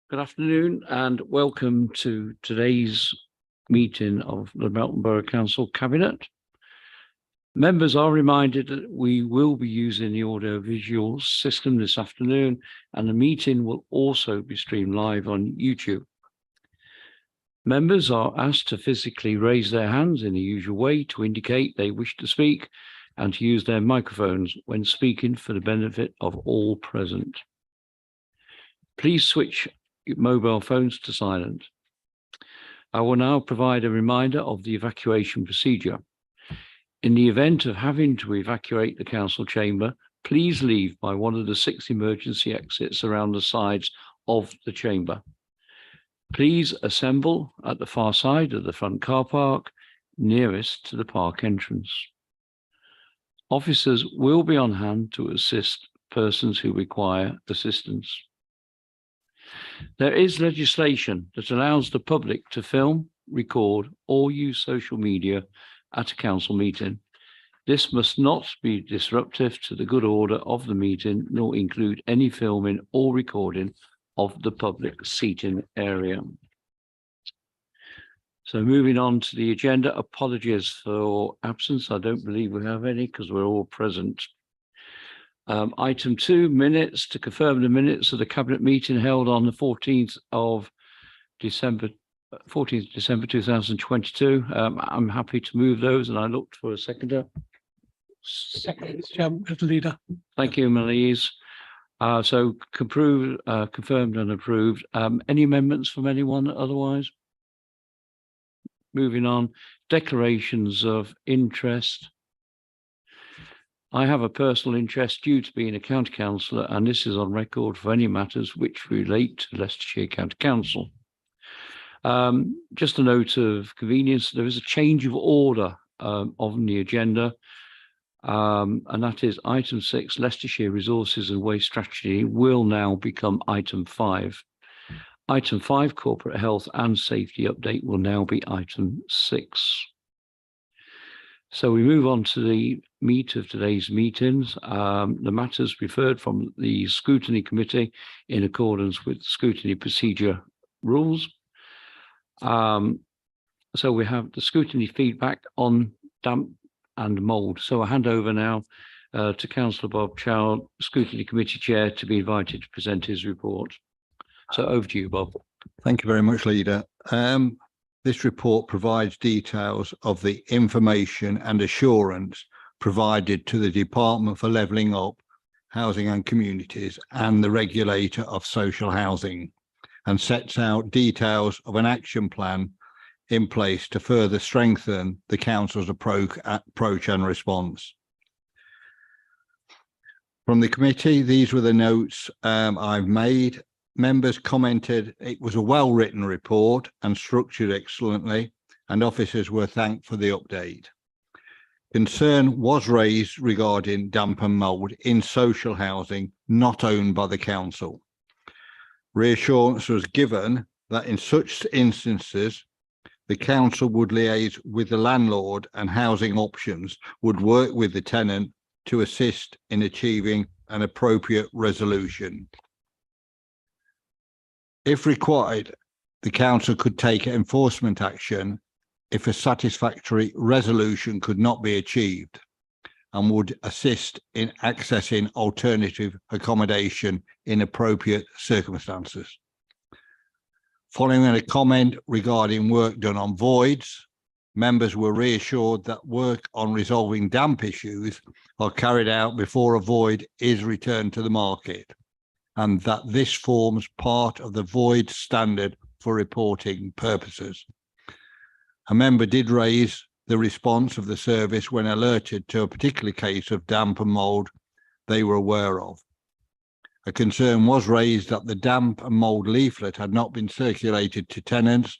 Good afternoon and welcome to today's meeting of the Melton Borough Council Cabinet. Members are reminded that we will be using the audio-visual system this afternoon, and the meeting will also be streamed live on YouTube. Members are asked to physically raise their hands in the usual way to indicate they wish to speak and to use their microphones when speaking for the benefit of all present. Please switch your mobile phones to silent. I will now provide a reminder of the evacuation procedure. In the event of having to evacuate the council chamber, please leave by one of the 6 emergency exits around the sides of the chamber. Please assemble at the far side of the front car park, nearest to the park entrance. Officers will be on hand to assist persons who require assistance. There is legislation that allows the public to film, record, or use social media at a council meeting. This must not be disruptive to the good order of the meeting, nor include any filming or recording of the public seating area. So moving on to the agenda, apologies for absence. I don't believe we have any because we're all present. Item 2, minutes, to confirm the minutes of the cabinet meeting held on the 14th December 2022. I'm happy to move those, and I looked for a seconder. Second, Mr. Leader. Thank you, Melise. So confirmed and approved. Any amendments from anyone otherwise? Moving on, declarations of interest. I have a personal interest due to being a county councillor, and this is on record for any matters which relate to Leicestershire County Council. Just a note of convenience, there is a change of order on the agenda, and that is item 6, Leicestershire Resources and Waste Strategy, will now become item 5. Item 5, Corporate Health and Safety Update, will now be item 6. So we move on to the meat of today's meetings. The matters referred from the Scrutiny Committee in accordance with scrutiny procedure rules. So we have the scrutiny feedback on damp and mould. So I hand over now to Councillor Bob Child, Scrutiny Committee Chair, to be invited to present his report. So over to you, Bob. Thank you very much, Leader. This report provides details of the information and assurance provided to the Department for Levelling Up, Housing and Communities and the Regulator of Social Housing, and sets out details of an action plan in place to further strengthen the Council's approach and response. From the committee, these were the notes I've made. Members commented it was a well-written report and structured excellently, and officers were thanked for the update. Concern was raised regarding damp and mould in social housing not owned by the council. Reassurance was given that in such instances, the council would liaise with the landlord and housing options would work with the tenant to assist in achieving an appropriate resolution. If required, the council could take enforcement action if a satisfactory resolution could not be achieved, and would assist in accessing alternative accommodation in appropriate circumstances. Following a comment regarding work done on voids, members were reassured that work on resolving damp issues are carried out before a void is returned to the market, and that this forms part of the void standard for reporting purposes. A member did raise the response of the service when alerted to a particular case of damp and mould they were aware of. A concern was raised that the damp and mould leaflet had not been circulated to tenants.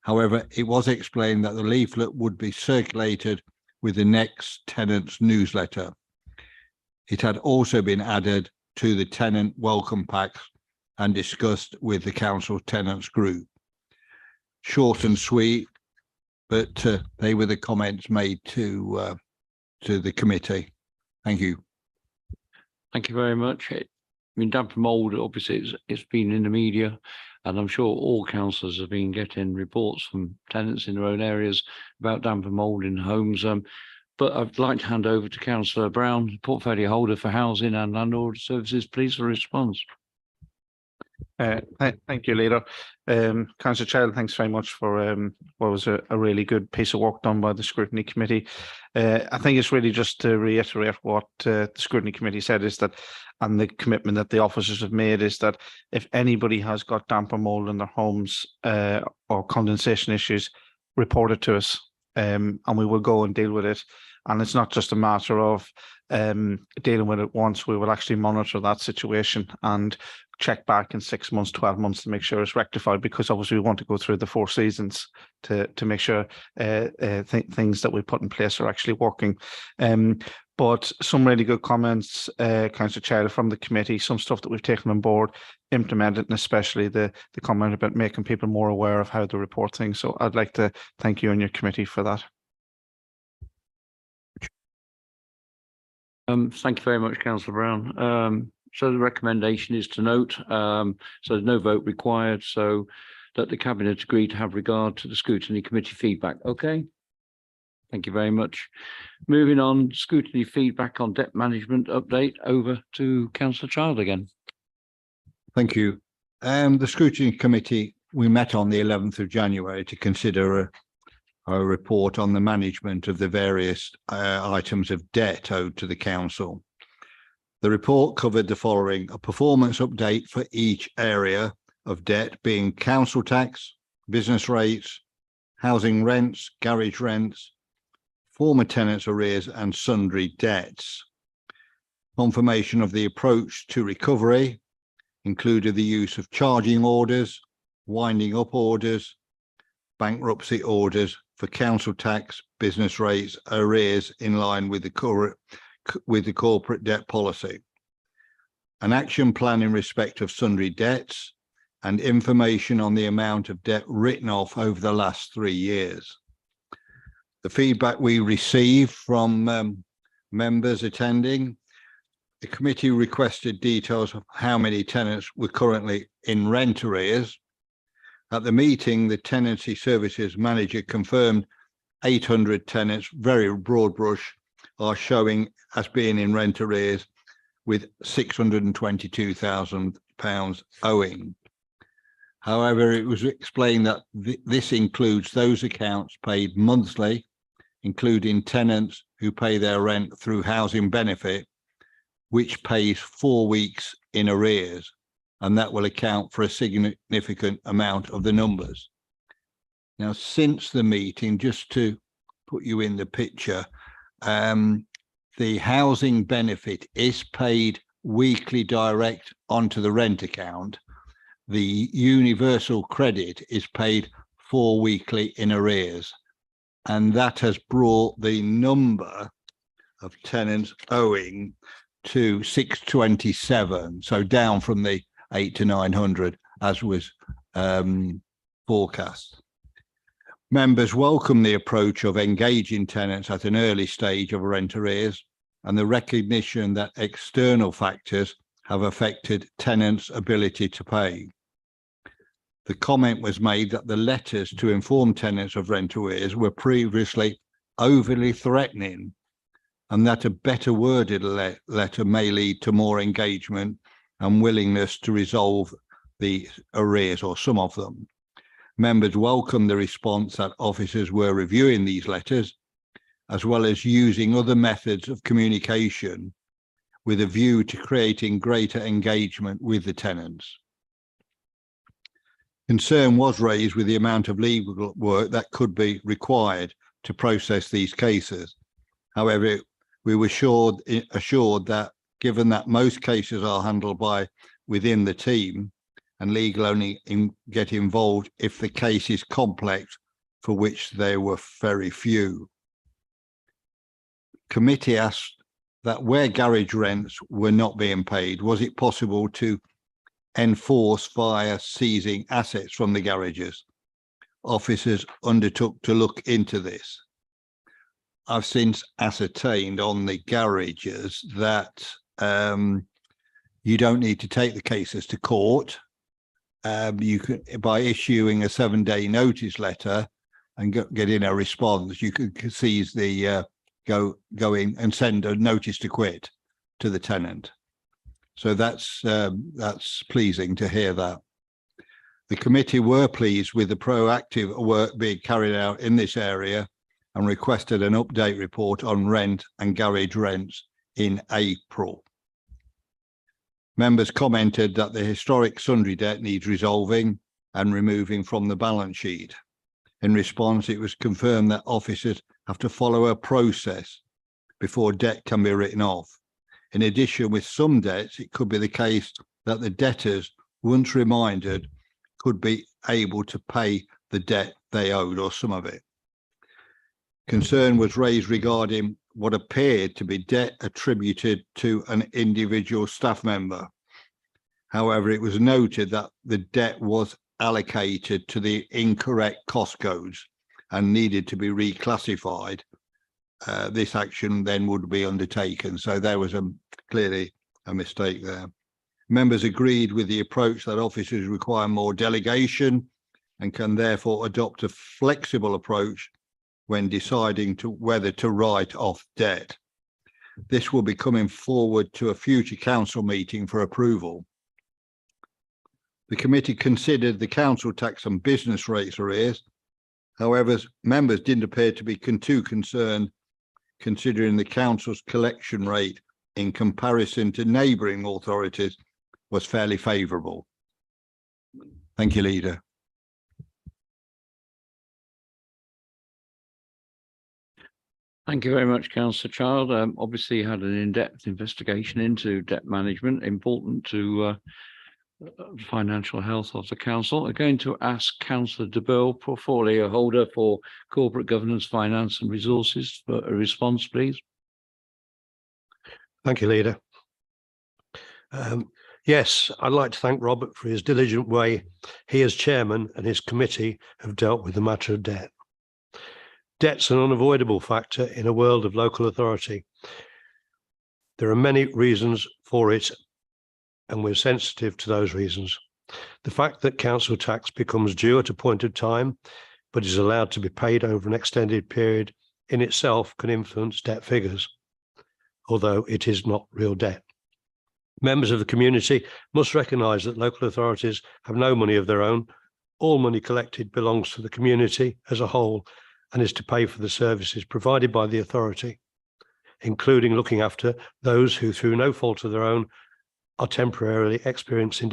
However, it was explained that the leaflet would be circulated with the next tenant's newsletter. It had also been added to the tenant welcome packs and discussed with the council tenants group. Short and sweet, but they were the comments made to the committee. Thank you. Thank you very much. I mean, damp and mould, obviously, it's been in the media. And I'm sure all councillors have been getting reports from tenants in their own areas about damp and mould in homes. But I'd like to hand over to Councillor Brown, portfolio holder for housing and landlord services, please, for a response. Thank you, Leader. Councillor Child, thanks very much for what was a really good piece of work done by the Scrutiny Committee. I think it's really just to reiterate what the Scrutiny Committee said is that, and the commitment that the officers have made is that if anybody has got damp or mould in their homes or condensation issues, report it to us, and we will go and deal with it. And it's not just a matter of dealing with it once. We will actually monitor that situation and check back in 6 months, 12 months to make sure it's rectified, because obviously we want to go through the 4 seasons to make sure things that we put in place are actually working. But some really good comments, Councillor Child, from the committee, some stuff that we've taken on board, implemented, and especially the comment about making people more aware of how to report things. So I'd like to thank you and your committee for that. Thank you very much, Councillor Brown. So the recommendation is to note, so there's no vote required, so that the Cabinet agreed to have regard to the Scrutiny Committee feedback. Okay. Thank you very much. Moving on, scrutiny feedback on debt management update. Over to Councillor Child again. Thank you. The Scrutiny Committee, we met on the 11th of January to consider a report on the management of the various items of debt owed to the council. The report covered the following: a performance update for each area of debt, being council tax, business rates, housing rents, garage rents, former tenants' arrears, and sundry debts. Confirmation of the approach to recovery included the use of charging orders, winding up orders, bankruptcy orders for council tax, business rates, arrears in line with the corporate debt policy, an action plan in respect of sundry debts, and information on the amount of debt written off over the last 3 years. The feedback we received from members attending, the committee requested details of how many tenants were currently in rent arrears. At the meeting, the tenancy services manager confirmed 800 tenants, very broad brush, are showing as being in rent arrears, with £622,000 owing. However, it was explained that this includes those accounts paid monthly, including tenants who pay their rent through housing benefit, which pays 4 weeks in arrears, and that will account for a significant amount of the numbers. Now, since the meeting, just to put you in the picture, the housing benefit is paid weekly direct onto the rent account. The universal credit is paid 4 weekly in arrears, and that has brought the number of tenants owing to 627, so down from the 800 to 900 as was forecast. Members welcome the approach of engaging tenants at an early stage of rent arrears and the recognition that external factors have affected tenants' ability to pay. The comment was made that the letters to inform tenants of rent arrears were previously overly threatening, and that a better worded letter may lead to more engagement and willingness to resolve the arrears, or some of them. Members welcomed the response that officers were reviewing these letters, as well as using other methods of communication with a view to creating greater engagement with the tenants. Concern was raised with the amount of legal work that could be required to process these cases. However, we were assured that given that most cases are handled by within the team, and legal only get involved if the case is complex, for which there were very few. Committee asked that where garage rents were not being paid, was it possible to enforce via seizing assets from the garages? Officers undertook to look into this. I've since ascertained on the garages that you don't need to take the cases to court. you could, by issuing a 7-day notice letter and get in a response, you could seize the go in and send a notice to quit to the tenant. So that's pleasing to hear that. The committee were pleased with the proactive work being carried out in this area and requested an update report on rent and garage rents in April. Members commented that the historic sundry debt needs resolving and removing from the balance sheet. In response, it was confirmed that officers have to follow a process before debt can be written off. In addition, with some debts, it could be the case that the debtors, once reminded, could be able to pay the debt they owed or some of it. Concern was raised regarding what appeared to be debt attributed to an individual staff member. However, it was noted that the debt was allocated to the incorrect cost codes and needed to be reclassified. This action then would be undertaken. So there was clearly a mistake there. Members agreed with the approach that officers require more delegation and can therefore adopt a flexible approach when deciding whether to write off debt. This will be coming forward to a future council meeting for approval. The committee considered the council tax and business rates arrears. However, members didn't appear to be too concerned, considering the council's collection rate in comparison to neighbouring authorities was fairly favourable. Thank you, Leader. Thank you very much, Councillor Child. Obviously, you had an in-depth investigation into debt management, important to financial health of the council. I'm going to ask Councillor de Boer, portfolio holder for corporate governance, finance and resources, for a response, please. Thank you, Leader. Yes, I'd like to thank Robert for his diligent way he as chairman and his committee have dealt with the matter of debt. Debt's an unavoidable factor in a world of local authority. There are many reasons for it, and we're sensitive to those reasons. The fact that council tax becomes due at a point of time, but is allowed to be paid over an extended period in itself can influence debt figures, although it is not real debt. Members of the community must recognise that local authorities have no money of their own. All money collected belongs to the community as a whole and is to pay for the services provided by the authority, including looking after those who, through no fault of their own, are temporarily experiencing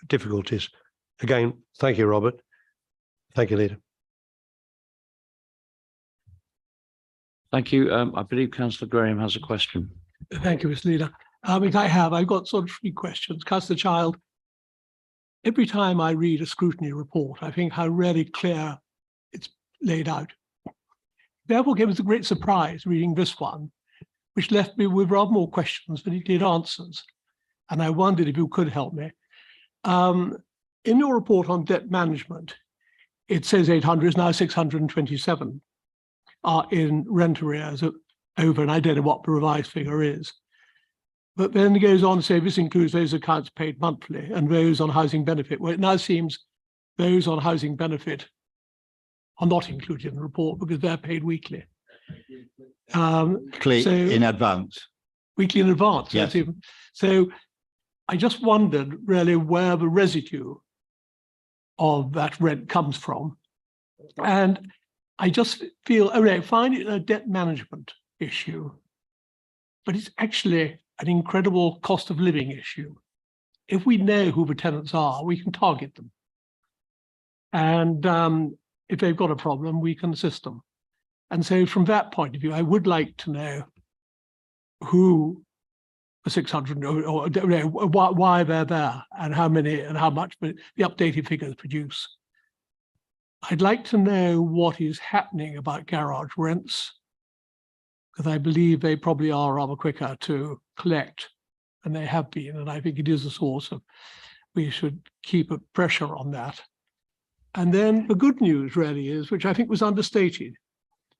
difficulties. Again, thank you, Robert. Thank you, Leader. Thank you. I believe Councillor Graham has a question. Thank you, Mr. Leader. I've got sort of 3 questions. Councillor Child, every time I read a scrutiny report, I think how really clear it's laid out. Therefore, it was a great surprise reading this one, which left me with rather more questions than it did answers. And I wondered if you could help me. In your report on debt management, it says 800 is now 627 are in rent arrears over, and I don't know what the revised figure is. But then it goes on to say this includes those accounts paid monthly and those on housing benefit. Well, it now seems those on housing benefit are not included in the report because they're paid weekly. In advance. Weekly in advance. Yes. So I just wondered really where the residue of that rent comes from. And I just feel, I find it a debt management issue, but it's actually an incredible cost of living issue. If we know who the tenants are, we can target them. And if they've got a problem, we can assist them. And so from that point of view, I would like to know who the 600 or why they're there and how many and how much the updated figures produce. I'd like to know what is happening about garage rents, because I believe they probably are rather quicker to collect than they have been. And I think it is a source of, we should keep a pressure on that. And then the good news really is, which I think was understated,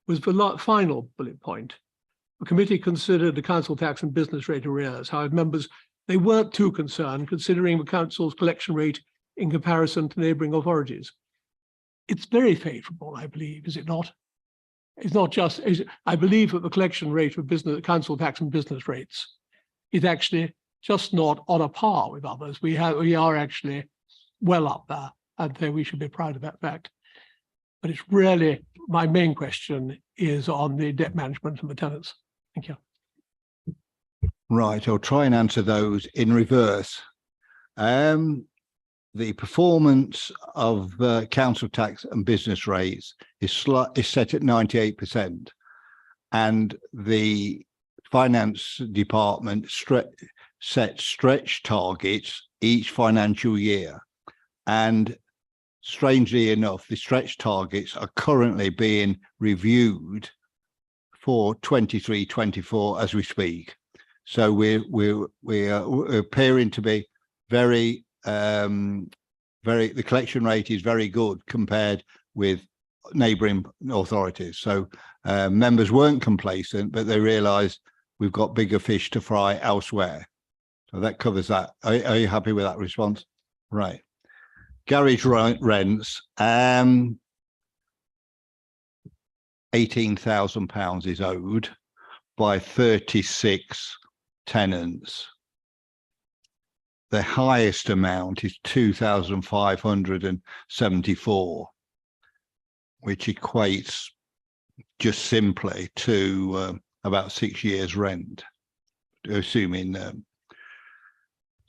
was the final bullet point. The committee considered the council tax and business rate arrears. However, members, they weren't too concerned considering the council's collection rate in comparison to neighbouring authorities. It's very favourable, I believe, is it not? It's not just, I believe that the collection rate of business, council tax and business rates is actually just not on a par with others. We are actually well up there, and so we should be proud of that fact. But it's really, my main question is on the debt management and the tenants. Thank you. Right, I'll try and answer those in reverse. The performance of council tax and business rates is set at 98%, and the finance department sets stretch targets each financial year. And strangely enough, the stretch targets are currently being reviewed for 23-24 as we speak. So we're appearing to be very, the collection rate is very good compared with neighbouring authorities. So members weren't complacent, but they realised we've got bigger fish to fry elsewhere. So that covers that. Are you happy with that response? Right. Garage rents, £18,000 is owed by 36 tenants. The highest amount is 2,574, which equates just simply to about 6 years' rent, assuming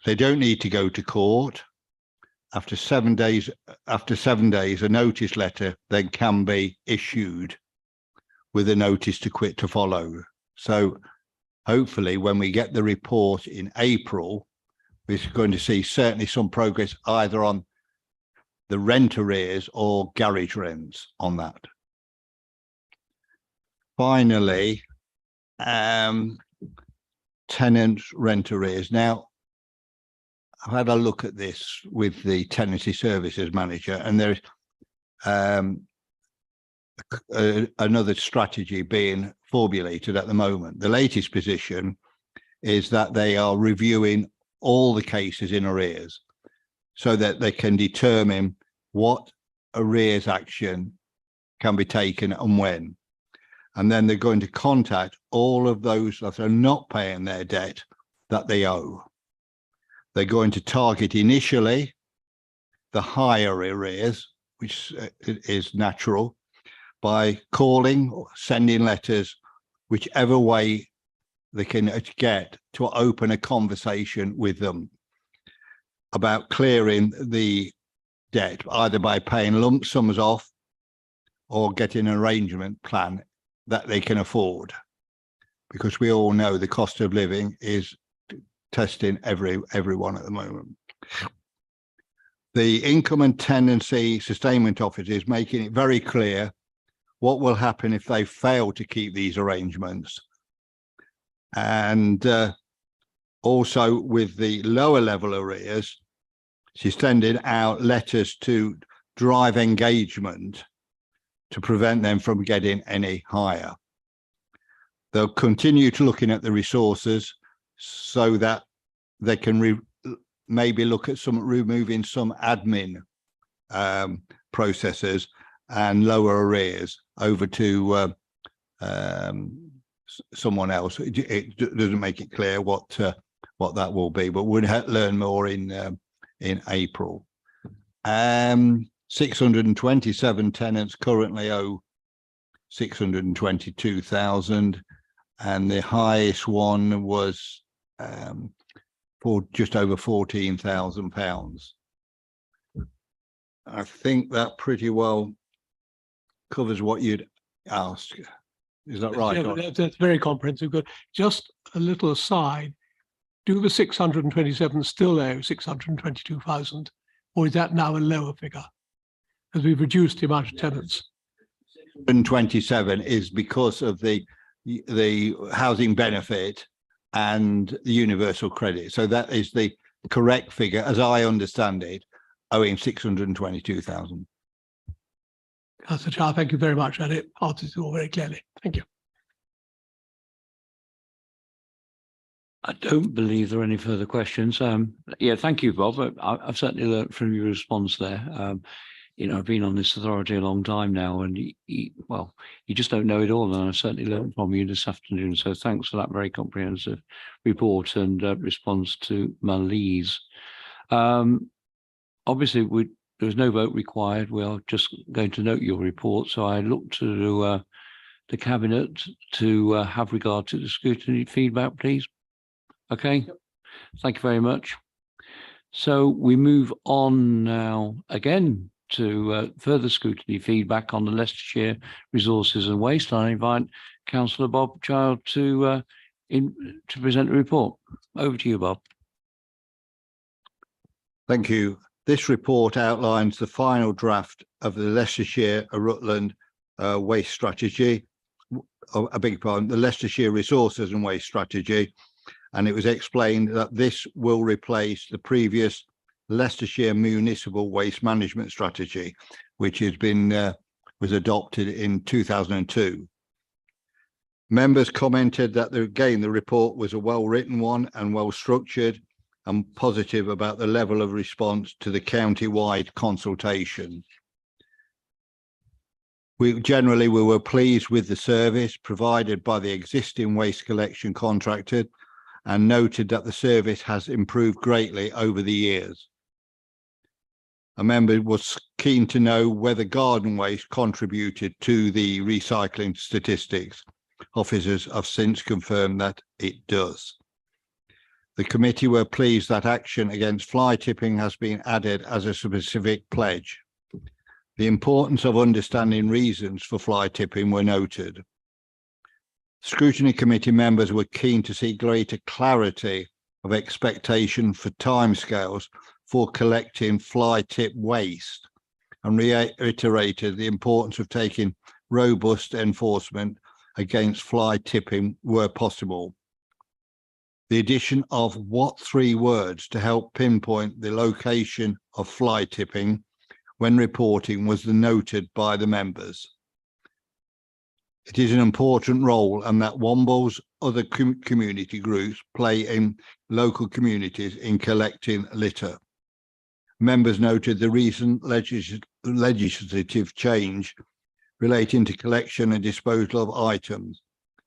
they don't need to go to court. After 7 days, a notice letter then can be issued with a notice to quit to follow. So hopefully when we get the report in April, we're going to see certainly some progress either on the rent arrears or garage rents on that. Finally, tenant rent arrears. Now, I've had a look at this with the tenancy services manager, and there's another strategy being formulated at the moment. The latest position is that they are reviewing all the cases in arrears so that they can determine what arrears action can be taken and when. And then they're going to contact all of those that are not paying their debt that they owe. They're going to target initially the higher arrears, which is natural, by calling or sending letters, whichever way they can get to open a conversation with them about clearing the debt, either by paying lump sums off or getting an arrangement plan that they can afford. Because we all know the cost of living is testing everyone at the moment. The Income and Tenancy Sustainment Office is making it very clear what will happen if they fail to keep these arrangements. And also with the lower level arrears, she's sending out letters to drive engagement to prevent them from getting any higher. They'll continue to looking at the resources so that they can maybe look at removing some admin processes and lower arrears over to someone else. It doesn't make it clear what that will be, but we'll learn more in April. 627 tenants currently owe 622,000, and the highest one was for just over £14,000. I think that pretty well covers what you'd ask. Is that right? Yeah, that's very comprehensive. Good. Just a little aside, do the 627 still owe 622,000, or is that now a lower figure as we've reduced the amount of tenants? 627 is because of the housing benefit and the universal credit. So that is the correct figure, as I understand it, owing 622,000. Councillor Chow, thank you very much. And it answers it all very clearly. Thank you. I don't believe there are any further questions. Yeah, thank you, Bob. I've certainly learnt from your response there. You know, I've been on this authority a long time now, and well, you just don't know it all. And I've certainly learned from you this afternoon. So thanks for that very comprehensive report and response to Malise. Obviously, there was no vote required. We are just going to note your report. So I look to the Cabinet to have regard to the scrutiny feedback, please. Okay, thank you very much. So we move on now again to further scrutiny feedback on the Leicestershire Resources and Waste. I invite Councillor Bob Child to present the report. Over to you, Bob. Thank you. This report outlines the final draft of the Leicestershire Rutland Waste Strategy. I beg your pardon, the Leicestershire Resources and Waste Strategy. And it was explained that this will replace the previous Leicestershire Municipal Waste Management Strategy, which has been was adopted in 2002. Members commented that the report was a well-written one and well-structured and positive about the level of response to the county-wide consultation. We were pleased with the service provided by the existing waste collection contractor and noted that the service has improved greatly over the years. A member was keen to know whether garden waste contributed to the recycling statistics. Officers have since confirmed that it does. The committee were pleased that action against fly tipping has been added as a specific pledge. The importance of understanding reasons for fly tipping were noted. Scrutiny committee members were keen to see greater clarity of expectation for timescales for collecting fly tip waste and reiterated the importance of taking robust enforcement against fly tipping where possible. The addition of what 3 words to help pinpoint the location of fly tipping when reporting was noted by the members. It is an important role and that Womble's other community groups play in local communities in collecting litter. Members noted the recent legislative change relating to collection and disposal of items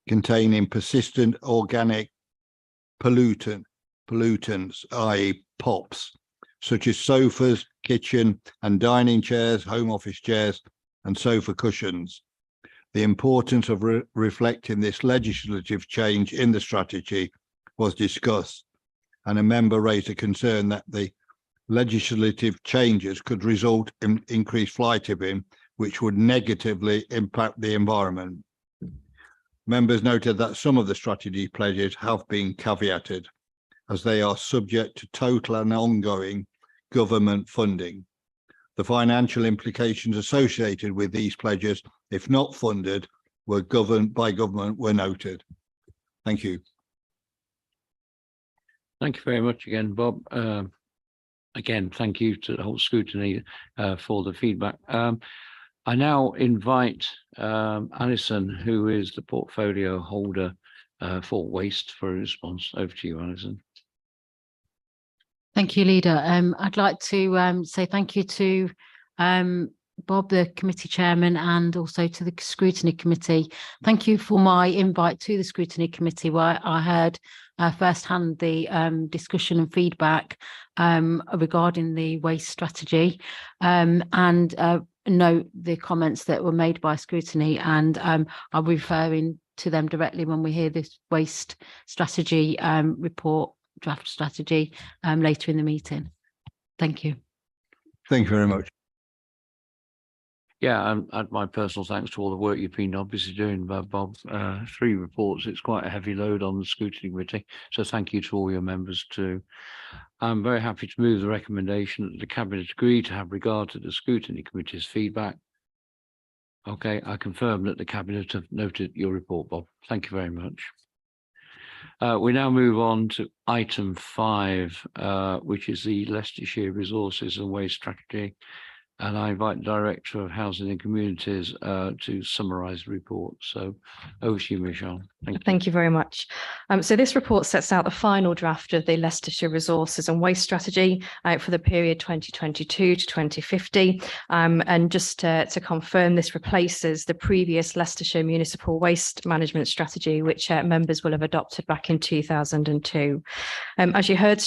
containing persistent organic pollutants, i.e. POPs, such as sofas, kitchen and dining chairs, home office chairs and sofa cushions. The importance of reflecting this legislative change in the strategy was discussed, and a member raised a concern that the legislative changes could result in increased fly tipping, which would negatively impact the environment. Members noted that some of the strategy pledges have been caveated, as they are subject to total and ongoing government funding. The financial implications associated with these pledges, if not funded, were governed by government were noted. Thank you. Thank you very much again, Bob. Again, thank you to the whole scrutiny for the feedback. I now invite Alison, who is the portfolio holder for waste, for a response. Over to you, Alison. Thank you, Leader. I'd like to say thank you to Bob, the committee chairman, and also to the scrutiny committee. Thank you for my invite to the scrutiny committee, where I heard firsthand the discussion and feedback regarding the waste strategy, and note the comments that were made by scrutiny, and I'll be referring to them directly when we hear this waste strategy report, draft strategy, later in the meeting. Thank you. Thank you very much. Yeah, and my personal thanks to all the work you've been obviously doing, Bob. 3 reports, it's quite a heavy load on the scrutiny committee. So thank you to all your members too. I'm very happy to move the recommendation that the Cabinet agree to have regard to the scrutiny committee's feedback. Okay, I confirm that the Cabinet have noted your report, Bob. Thank you very much. We now move on to item 5, which is the Leicestershire Resources and Waste Strategy. And I invite the Director of Housing and Communities to summarise the report. So over to you, Michelle. Thank you. Thank you very much. So this report sets out the final draft of the Leicestershire Resources and Waste Strategy for the period 2022 to 2050. And just to confirm, this replaces the previous Leicestershire Municipal Waste Management Strategy, which members will have adopted back in 2002. As you heard,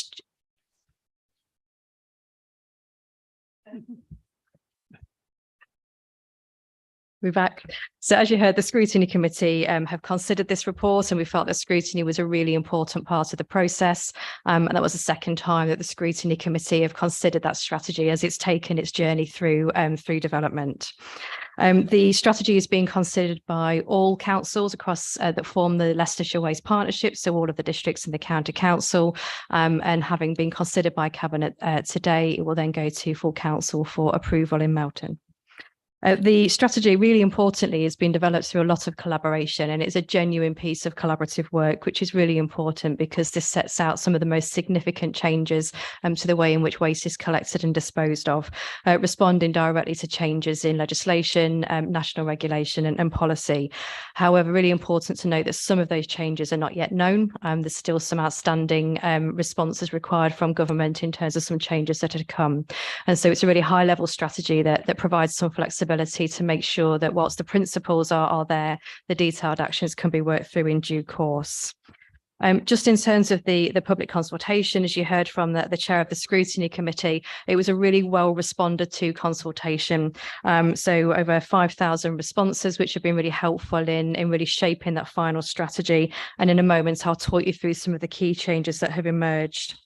we're back. So as you heard, the Scrutiny Committee have considered this report, and we felt that scrutiny was a really important part of the process. And that was the second time that the Scrutiny Committee have considered that strategy as it's taken its journey through development. The strategy is being considered by all councils across that form the Leicestershire Waste Partnership, so all of the districts in the County Council, and having been considered by Cabinet today, it will then go to full council for approval in Melton. The strategy, really importantly, has been developed through a lot of collaboration, and it's a genuine piece of collaborative work, which is really important because this sets out some of the most significant changes to the way in which waste is collected and disposed of, responding directly to changes in legislation, national regulation and policy. However, really important to note that some of those changes are not yet known. There's still some outstanding responses required from government in terms of some changes that are to come. And so it's a really high level strategy that provides some flexibility to make sure that whilst the principles are there, the detailed actions can be worked through in due course. Just in terms of the public consultation, as you heard from the chair of the Scrutiny Committee, it was a really well responded to consultation. So over 5,000 responses, which have been really helpful in really shaping that final strategy. And in a moment, I'll talk you through some of the key changes that have emerged.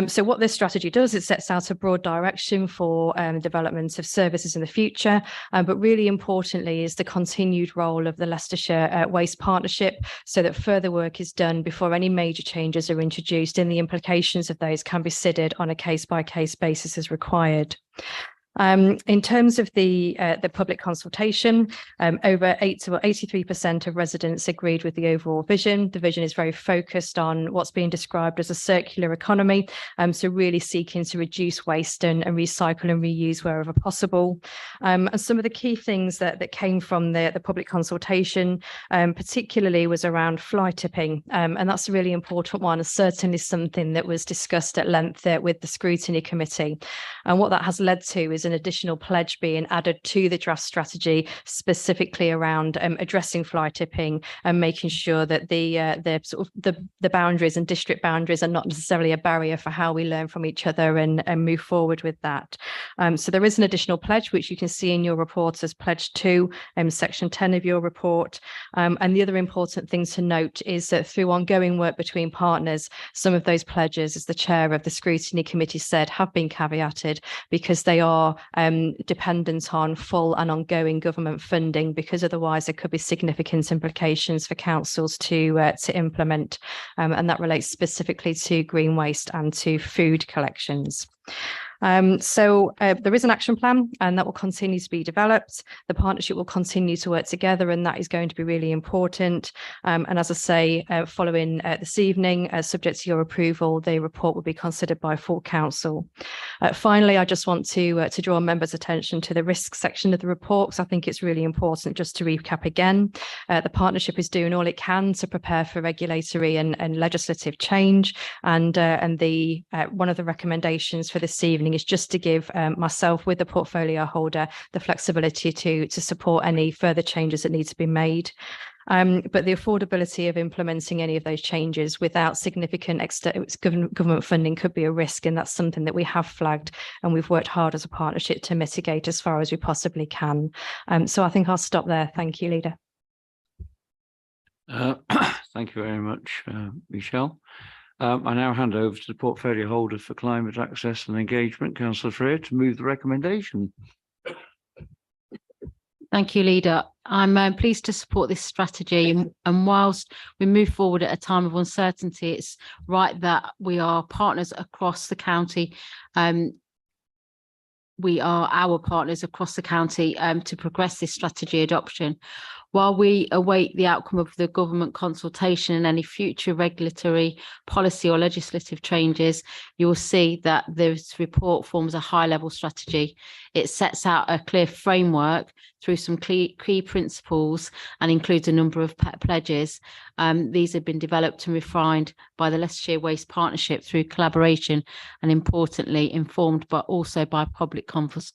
So what this strategy does, it sets out a broad direction for development of services in the future, but really importantly is the continued role of the Leicestershire Waste Partnership, so that further work is done before any major changes are introduced, and the implications of those can be considered on a case-by-case basis as required. In terms of the public consultation, over 83% of residents agreed with the overall vision. The vision is very focused on what's being described as a circular economy, so really seeking to reduce waste and recycle and reuse wherever possible. And some of the key things that came from the public consultation, particularly, was around fly tipping, and that's a really important one, and certainly something that was discussed at length with the Scrutiny Committee. And what that has led to is an additional pledge being added to the draft strategy, specifically around addressing fly tipping and making sure that the boundaries and district boundaries are not necessarily a barrier for how we learn from each other and move forward with that. So there is an additional pledge, which you can see in your report as pledge 2, section 10 of your report. And the other important thing to note is that through ongoing work between partners, some of those pledges, as the chair of the Scrutiny Committee said, have been caveated because they are dependent on full and ongoing government funding, because otherwise there could be significant implications for councils to implement, and that relates specifically to green waste and to food collections. So there is an action plan, and that will continue to be developed. The partnership will continue to work together, and that is going to be really important. And as I say, following this evening, subject to your approval, the report will be considered by full council. Finally, I just want to draw members' attention to the risk section of the report, because I think it's really important. Just to recap again, the partnership is doing all it can to prepare for regulatory and legislative change, and the one of the recommendations for this evening is just to give myself, with the portfolio holder, the flexibility to support any further changes that need to be made. But the affordability of implementing any of those changes without significant government funding could be a risk, and that's something that we have flagged, and we've worked hard as a partnership to mitigate as far as we possibly can. So I think I'll stop there. Thank you, Leader. Thank you very much, Michelle. I now hand over to the portfolio holder for climate access and engagement, Councillor Freer, to move the recommendation. Thank you, Leader. I'm pleased to support this strategy, and whilst we move forward at a time of uncertainty, it's right that we are partners across the county. We are our partners across the county to progress this strategy adoption. While we await the outcome of the government consultation and any future regulatory policy or legislative changes, you will see that this report forms a high-level strategy. It sets out a clear framework through some key principles and includes a number of pledges. These have been developed and refined by the Leicestershire Waste Partnership through collaboration and, importantly, informed but also by public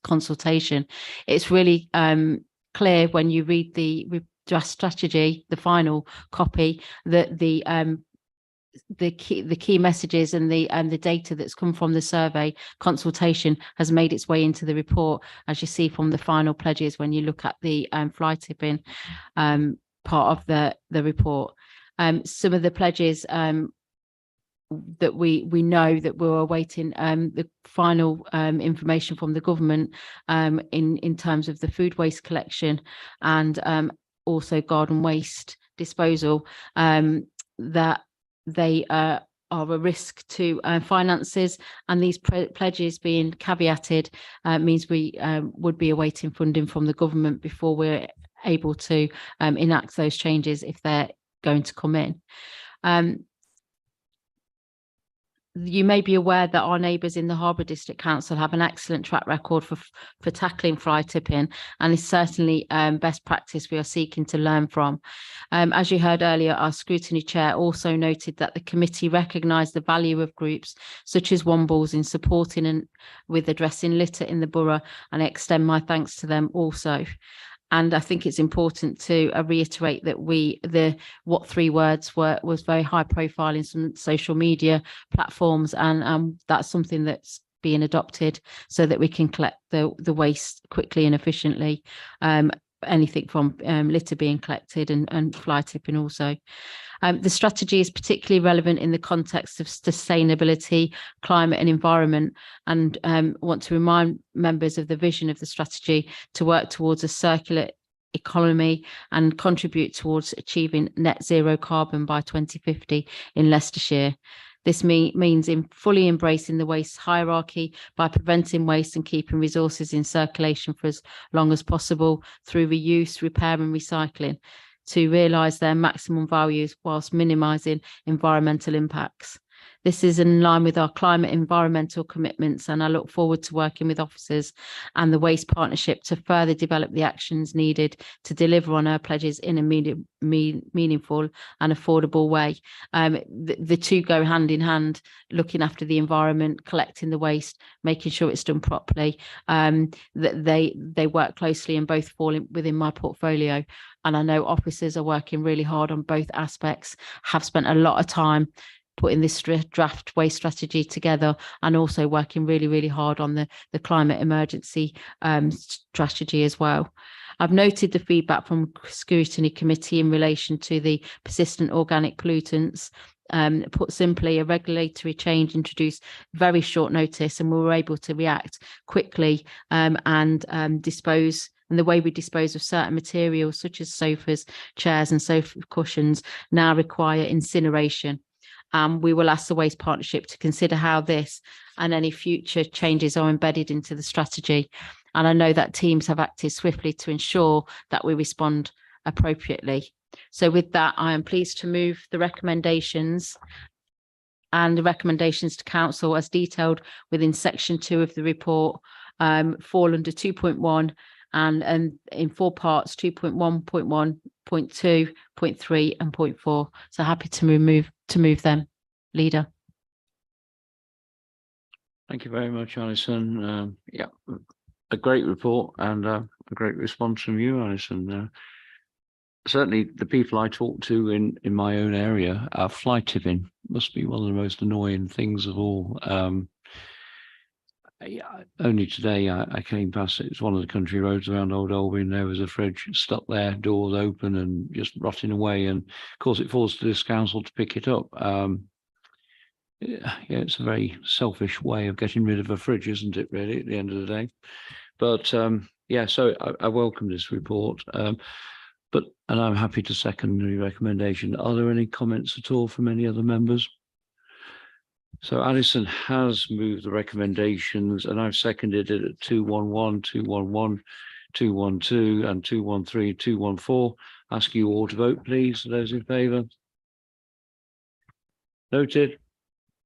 consultation. It's really clear when you read the draft strategy, the final copy, that the key messages and the data that's come from the survey consultation has made its way into the report, as you see from the final pledges when you look at the fly tipping part of the report. Some of the pledges that we know that we're awaiting the final information from the government in terms of the food waste collection and also garden waste disposal, that they are a risk to finances, and these pledges being caveated means we would be awaiting funding from the government before we're able to enact those changes if they're going to come in. You may be aware that our neighbours in the Harbour District Council have an excellent track record for tackling fly tipping, and is certainly best practice we are seeking to learn from. As you heard earlier, our scrutiny chair also noted that the committee recognised the value of groups such as Wombles in supporting and with addressing litter in the borough, and I extend my thanks to them also. And I think it's important to reiterate that what three words was very high profile in some social media platforms, and that's something that's being adopted so that we can collect the waste quickly and efficiently. Anything from litter being collected and fly tipping also. The strategy is particularly relevant in the context of sustainability, climate and environment, and want to remind members of the vision of the strategy to work towards a circular economy and contribute towards achieving net zero carbon by 2050 in Leicestershire. This means fully embracing the waste hierarchy by preventing waste and keeping resources in circulation for as long as possible through reuse, repair and recycling to realise their maximum values whilst minimising environmental impacts. This is in line with our climate environmental commitments, and I look forward to working with officers and the Waste Partnership to further develop the actions needed to deliver on our pledges in a meaningful and affordable way. The two go hand in hand, looking after the environment, collecting the waste, making sure it's done properly. They work closely and both fall within my portfolio. And I know officers are working really hard on both aspects, have spent a lot of time putting this draft waste strategy together, and also working really, really hard on the climate emergency strategy as well. I've noted the feedback from Scrutiny Committee in relation to the persistent organic pollutants. Put simply, a regulatory change introduced very short notice, and we were able to react quickly and dispose. And the way we dispose of certain materials, such as sofas, chairs and sofa cushions, now require incineration. We will ask the Waste Partnership to consider how this and any future changes are embedded into the strategy. And I know that teams have acted swiftly to ensure that we respond appropriately. So with that, I am pleased to move the recommendations and the recommendations to Council as detailed within section 2 of the report fall under 2.1 and in 4 parts, 2.1, 0.1, 0.2, 0.3 and 0.4. So happy to move them, Leader. Thank you very much, Alison. Yeah, a great report and a great response from you, Alison. Certainly the people I talk to in my own area, fly tipping must be one of the most annoying things of all. Yeah, only today I came past it. It's one of the country roads around Old Alby, and there was a fridge stuck there, doors open and just rotting away. And of course it falls to this council to pick it up. Yeah, it's a very selfish way of getting rid of a fridge, isn't it, really, at the end of the day? But yeah, so I welcome this report. And I'm happy to second the recommendation. Are there any comments at all from any other members? So Alison has moved the recommendations, and I've seconded it at 211, 211, 212 and 213, 214. Ask you all to vote, please. Those in favour? Noted.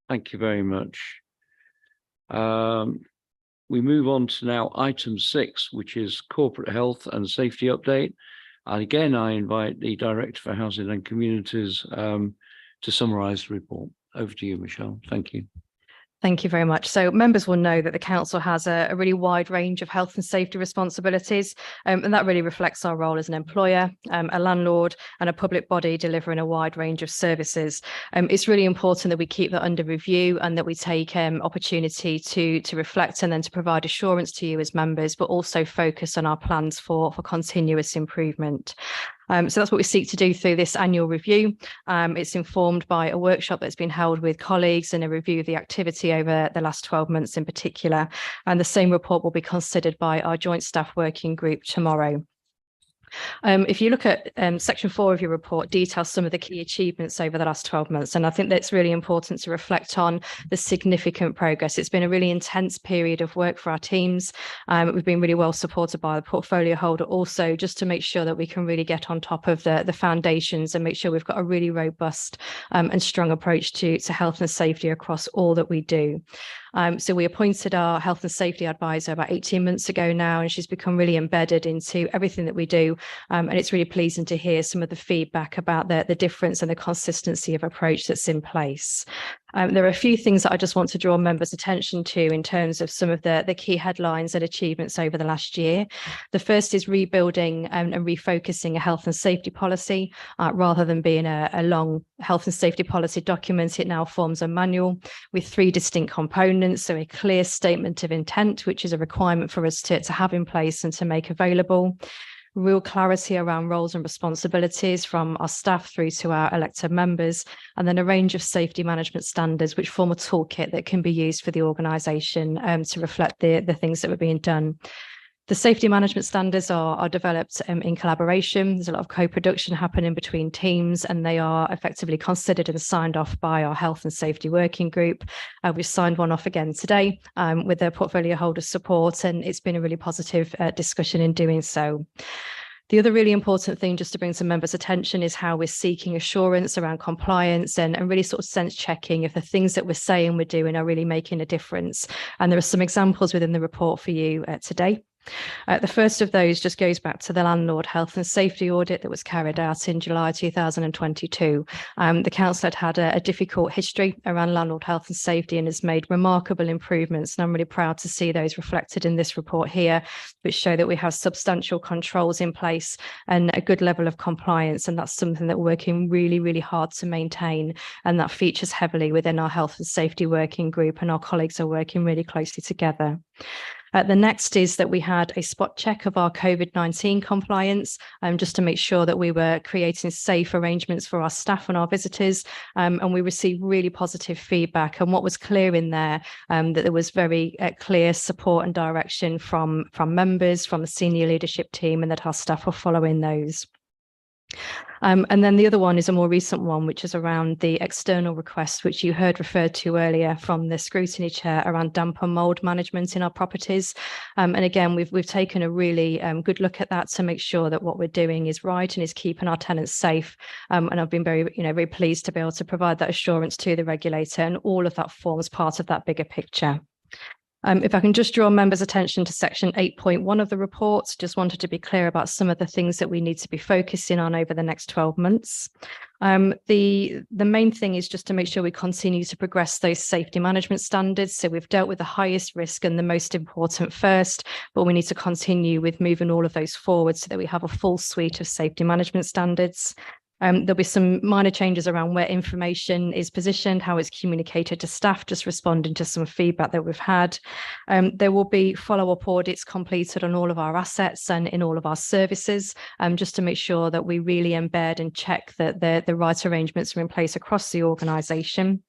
Thank you very much. We move on to now item 6, which is corporate health and safety update. And again, I invite the Director for Housing and Communities to summarise the report. Over to you, Michelle. Thank you. Thank you very much. So members will know that the council has a really wide range of health and safety responsibilities, and that really reflects our role as an employer, a landlord and a public body delivering a wide range of services. It's really important that we keep that under review and that we take opportunity to reflect and then to provide assurance to you as members, but also focus on our plans for continuous improvement. So that's what we seek to do through this annual review. It's informed by a workshop that's been held with colleagues and a review of the activity over the last 12 months in particular. And the same report will be considered by our joint staff working group tomorrow. If you look at section 4 of your report, details some of the key achievements over the last 12 months. And I think that's really important to reflect on the significant progress. It's been a really intense period of work for our teams. We've been really well supported by the portfolio holder also, just to make sure that we can really get on top of the foundations and make sure we've got a really robust and strong approach to health and safety across all that we do. So we appointed our health and safety advisor about 18 months ago now, and she's become really embedded into everything that we do. And it's really pleasing to hear some of the feedback about the difference and the consistency of approach that's in place. There are a few things that I just want to draw members' attention to in terms of some of the key headlines and achievements over the last year. The first is rebuilding and refocusing a health and safety policy. Rather than being a long health and safety policy document, it now forms a manual with 3 distinct components. So a clear statement of intent, which is a requirement for us to have in place and to make available. Real clarity around roles and responsibilities from our staff through to our elected members, and then a range of safety management standards which form a toolkit that can be used for the organisation to reflect the things that were being done. The safety management standards are developed in collaboration. There's a lot of co-production happening between teams, and they are effectively considered and signed off by our health and safety working group. We've signed one off again today with the portfolio holder support, and it's been a really positive discussion in doing so. The other really important thing, just to bring some members' attention, is how we're seeking assurance around compliance and really sort of sense checking if the things that we're saying we're doing are really making a difference. And there are some examples within the report for you today. The first of those just goes back to the landlord health and safety audit that was carried out in July 2022. The council had a difficult history around landlord health and safety and has made remarkable improvements. And I'm really proud to see those reflected in this report here, which show that we have substantial controls in place and a good level of compliance. And that's something that we're working really, really hard to maintain. And that features heavily within our health and safety working group, and our colleagues are working really closely together. The next is that we had a spot check of our COVID-19 compliance, just to make sure that we were creating safe arrangements for our staff and our visitors. And we received really positive feedback. And what was clear in there, that there was very clear support and direction from members, from the senior leadership team, and that our staff were following those. And then the other one is a more recent one, which is around the external request, which you heard referred to earlier from the scrutiny chair around damp and mould management in our properties. And again, we've taken a really good look at that to make sure that what we're doing is right and is keeping our tenants safe. And I've been very pleased to be able to provide that assurance to the regulator, and all of that forms part of that bigger picture. If I can just draw members' attention to section 8.1 of the report, just wanted to be clear about some of the things that we need to be focusing on over the next 12 months. The main thing is just to make sure we continue to progress those safety management standards. So we've dealt with the highest risk and the most important first, but we need to continue with moving all of those forward so that we have a full suite of safety management standards. There'll be some minor changes around where information is positioned, how it's communicated to staff, just responding to some feedback that we've had. There will be follow-up audits completed on all of our assets and in all of our services, just to make sure that we really embed and check that the right arrangements are in place across the organisation.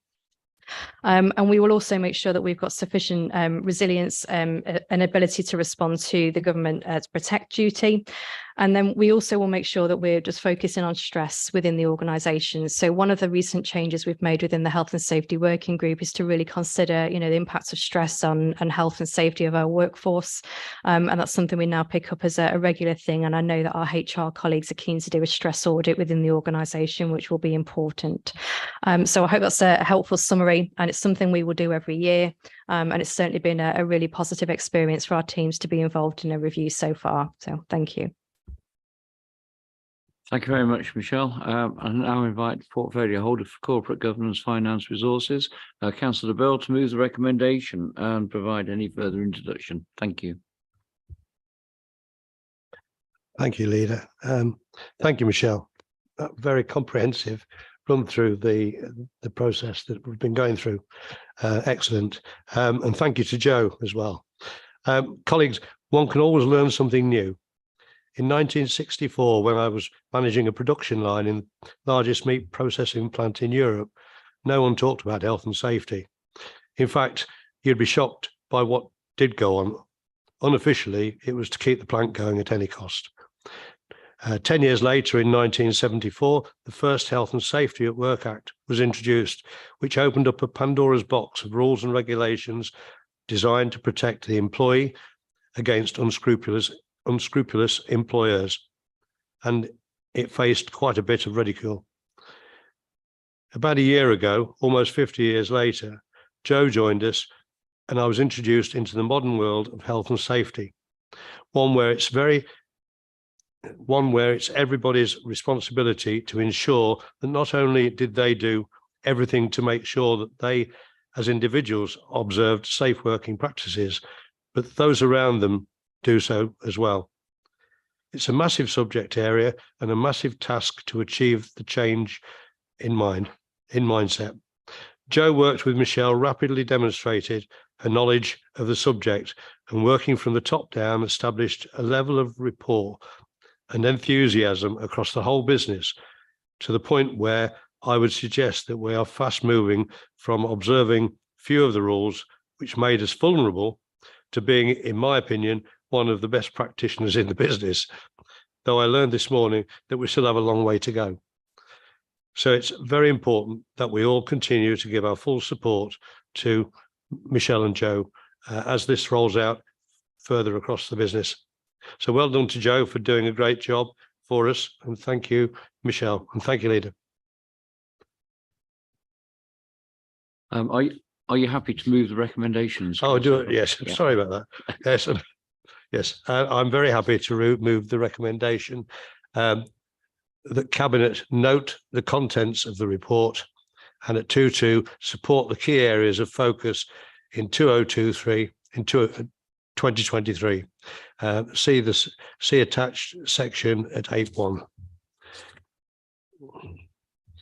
And we will also make sure that we've got sufficient resilience and ability to respond to the government protect duty. And then we also will make sure that we're just focusing on stress within the organisation. So one of the recent changes we've made within the Health and Safety Working Group is to really consider, the impacts of stress on health and safety of our workforce. And that's something we now pick up as a regular thing. And I know that our HR colleagues are keen to do a stress audit within the organisation, which will be important. So I hope that's a helpful summary, and it's something we will do every year. And it's certainly been a really positive experience for our teams to be involved in a review so far. So thank you. Thank you very much, Michelle. I now invite the portfolio holder for corporate governance, finance, resources, Councillor Bell, to move the recommendation and provide any further introduction. Thank you. Thank you, Leader. Thank you, Michelle. Very comprehensive run through the process that we've been going through. Excellent. And thank you to Joe as well. Colleagues, one can always learn something new. In 1964, when I was managing a production line in the largest meat processing plant in Europe, no one talked about health and safety. In fact, you'd be shocked by what did go on. Unofficially, it was to keep the plant going at any cost. 10 years later, in 1974, the first Health and Safety at Work Act was introduced, which opened up a Pandora's box of rules and regulations designed to protect the employee against unscrupulous employers, and it faced quite a bit of ridicule. About a year ago, almost 50 years later, Joe joined us, and I was introduced into the modern world of health and safety, one where it's everybody's responsibility to ensure that not only did they do everything to make sure that they, as individuals, observed safe working practices, but those around them do so as well. It's a massive subject area and a massive task to achieve the change in mindset. Joe worked with Michelle, rapidly demonstrated her knowledge of the subject, and working from the top down, established a level of rapport and enthusiasm across the whole business, to the point where I would suggest that we are fast moving from observing few of the rules, which made us vulnerable, to being, in my opinion, one of the best practitioners in the business, though I learned this morning that we still have a long way to go. So it's very important that we all continue to give our full support to Michelle and Joe as this rolls out further across the business. So well done to Joe for doing a great job for us, and thank you, Michelle, and thank you, Leader. Are you happy to move the recommendations? Oh, do it. Yes. Yeah. Sorry about that. Yes. Yes. I'm very happy to move the recommendation that Cabinet note the contents of the report, and at 2.2 support the key areas of focus in 2023 in 2023. See attached section at 8.1.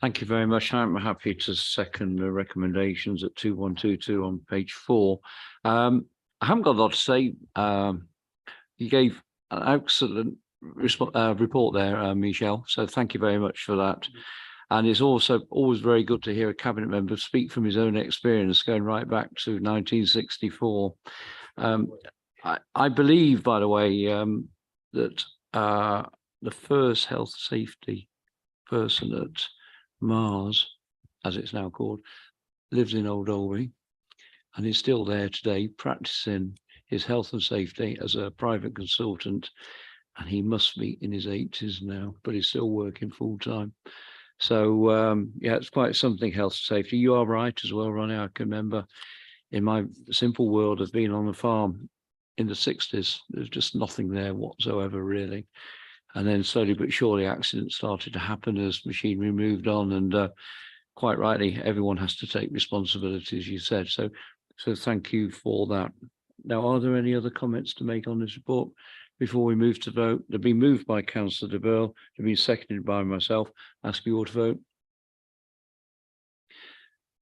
Thank you very much. I'm happy to second the recommendations at 2122 on page 4. I haven't got a lot to say. You gave an excellent report there, Michelle. So thank you very much for that. And it's also always very good to hear a cabinet member speak from his own experience, going right back to 1964. I believe, by the way, that the first health safety person at Mars, as it's now called, lives in Old Albury and is still there today practicing his health and safety as a private consultant, and he must be in his 80s now, but he's still working full time. So yeah, it's quite something, health and safety. You are right as well, Ronnie. I can remember in my simple world of being on a farm in the 60s, there's just nothing there whatsoever, really. And then slowly but surely accidents started to happen as machinery moved on, and quite rightly, everyone has to take responsibility, as you said. So thank you for that. Now, are there any other comments to make on this report before we move to vote? They've been moved by Councillor de Burgh, they've been seconded by myself. Ask you all to vote.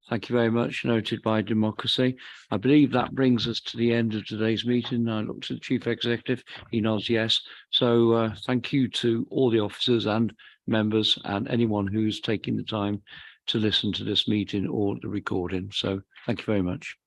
Thank you very much. Noted by democracy. I believe that brings us to the end of today's meeting. I look to the Chief Executive. He nods yes. So thank you to all the officers and members and anyone who's taking the time to listen to this meeting or the recording. So thank you very much.